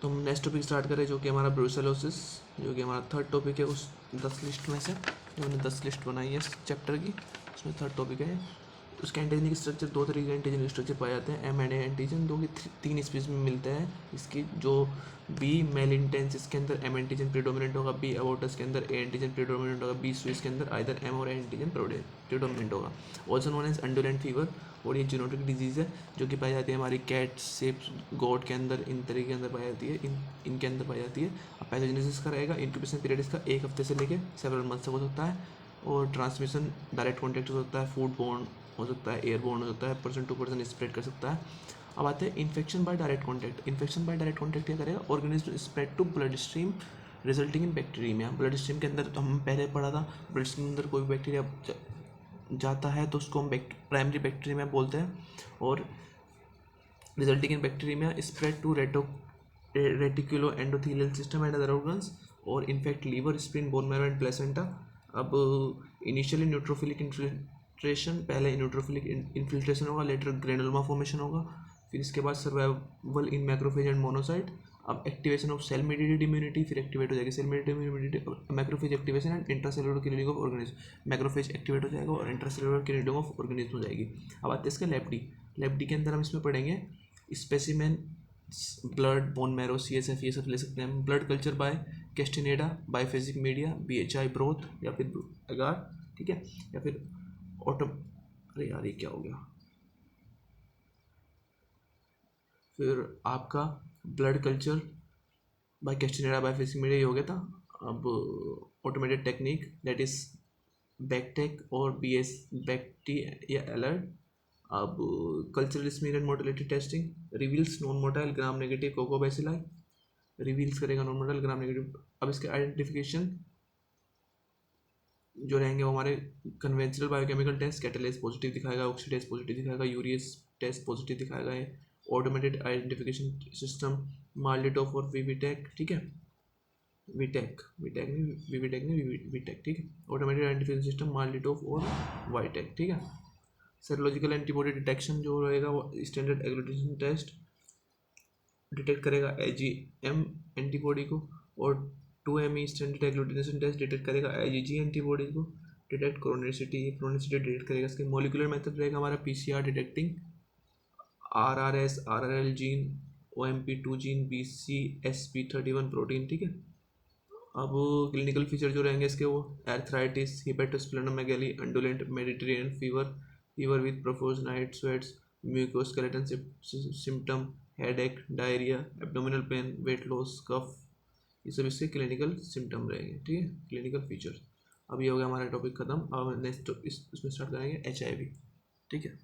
तो हम next topic start करें जो कि हमारा ब्रूसेलोसिस, जो कि हमारा थर्ड टॉपिक है उस 10 लिस्ट में से। जो हमने 10 लिस्ट बनाई है इस चैप्टर की, उसमें थर्ड टॉपिक है। उसके एंटीजन स्ट्रक्चर, दो तरीके के एंटीजन स्ट्रक्चर पाए जाते हैं, एम एंड ए एंटीजन, जो कि 3 स्पीसीज में मिलते हैं। इसकी जो बी मेल इंटेंस, इसके अंदर एम एंटीजन प्रीडोमिनेंट होगा, बी अबोटस के अंदर ए एंटीजन प्रीडोमिनेंट होगा, बी स्विस के अंदर आइदर एम और ए एंटीजन प्रीडोमिनेंट होगा। ऑल्सो नोन एज अंडोलेंट फीवर, और ये जीनोटिक डिजीज़ है जो कि पाई जाती है हमारी कैट, सेप्स, गोट के अंदर, इन तरीके के अंदर पाई जाती है, इनके अंदर पाई जाती है। अब पैथोजेनेसिस का रहेगा, इंक्यूबेशन पीरियड इसका 1 हफ्ते से लेके सेवरल मंथ तक हो सकता है, और ट्रांसमिशन डायरेक्ट कॉन्टैक्ट हो सकता है, फूड बोर्न हो सकता है, एयरबोर्न हो सकता है, पर्सन टू पर्सन स्प्रेड कर सकता है। अब आते हैं infection by direct contact. Infection by direct contact क्या करेगा, organism spread to blood stream resulting in bacteria. Blood stream के अंदर, तो हम पहले पढ़ा था, ब्लड स्ट्रीम के अंदर कोई भी बैक्टीरिया जाता है तो उसको हम प्राइमरी बैक्टीरिया बोलते हैं, और resulting in bacteria spread to reticulo endothelial system and other organs, और infect liver, spleen, bone marrow and placenta. अब इनिशियली न्यूट्रोफिलिक इन्फिल्ट्रेशन, पहले न्यूट्रोफिलिक इन्फिल्ट्रेशन होगा, लेटर ग्रेनुलोमा फॉर्मेशन होगा, फिर इसके बाद survival in macrophage and monocyte. अब activation of cell mediated immunity, फिर एक्टिवेट हो जाएगी cell mediated immunity, macrophage activation and intracellular killing of organism. Macrophage activate हो जाएगा और इंट्रासेलुलर किलिंग ऑफ ऑर्गेनिज्म हो जाएगी। अब आते हैं इसके लैब डी के अंदर हम इसमें पढ़ेंगे specimen, blood, bone marrow, CSF, ये सब ले सकते हैं। Blood culture by Castaneda, biophysic media, BHI broth, या फिर अगार, ठीक है, या फिर ऑटो, अरे यार ये क्या हो गया, फिर आपका blood culture by Castaneda, biophysic media, ये हो गया था। अब automated technique that is BacTec और BS बैक्टी या अलर्ट। अब cultural smear and motility testing reveals non motile gram negative coccobacilli, reveals करेगा नॉन मोटाइल ग्राम नेगेटिव। अब इसके आइडेंटिफिकेशन जो रहेंगे वो हमारे conventional biochemical test, catalase positive दिखाएगा, ऑक्सीडेज पॉजिटिव दिखाएगा, यूरियस टेस्ट पॉजिटिव दिखाएगा। ये ऑटोमेटेड आइडेंटिफिकेशन सिस्टम मार्लिटॉफ और वीवीटेक, ठीक है, वीटेक नहीं वीटेक, ठीक है, ऑटोमेटेड आइडेंटिफिकेशन सिस्टम मार्लिटॉफ और वाईटेक, ठीक है। सेरोलॉजिकल एंटीबॉडी डिटेक्शन जो रहेगा वो स्टैंडर्ड एग्लूटिनेशन टेस्ट डिटेक्ट करेगा IgM एंटीबॉडी को, और 2ME standard agglutination test detect करेगा IgG एंटीबॉडी को। डिटेक्ट क्रोनिसिटी डिटेक्ट करेगा। इसके मॉलिक्यूलर मेथड रहेगा हमारा PCR detecting RRS, RRL gene, OMP2 gene, BCSP31 protein, ठीक है। अब क्लिनिकल फीचर जो रहेंगे इसके वो arthritis, hepatosplenomegaly, undulant Mediterranean fever, fever with profuse night sweats, musculoskeletal symptom, headache, diarrhoea, abdominal pain, weight loss, cough, ये सब इसके क्लिनिकल सिम्टम रहेंगे, ठीक है, क्लिनिकल फीचर। अब ये हो गया हमारा टॉपिक खत्म। अब नेक्स्ट इसमें स्टार्ट करेंगे HIV, ठीक है।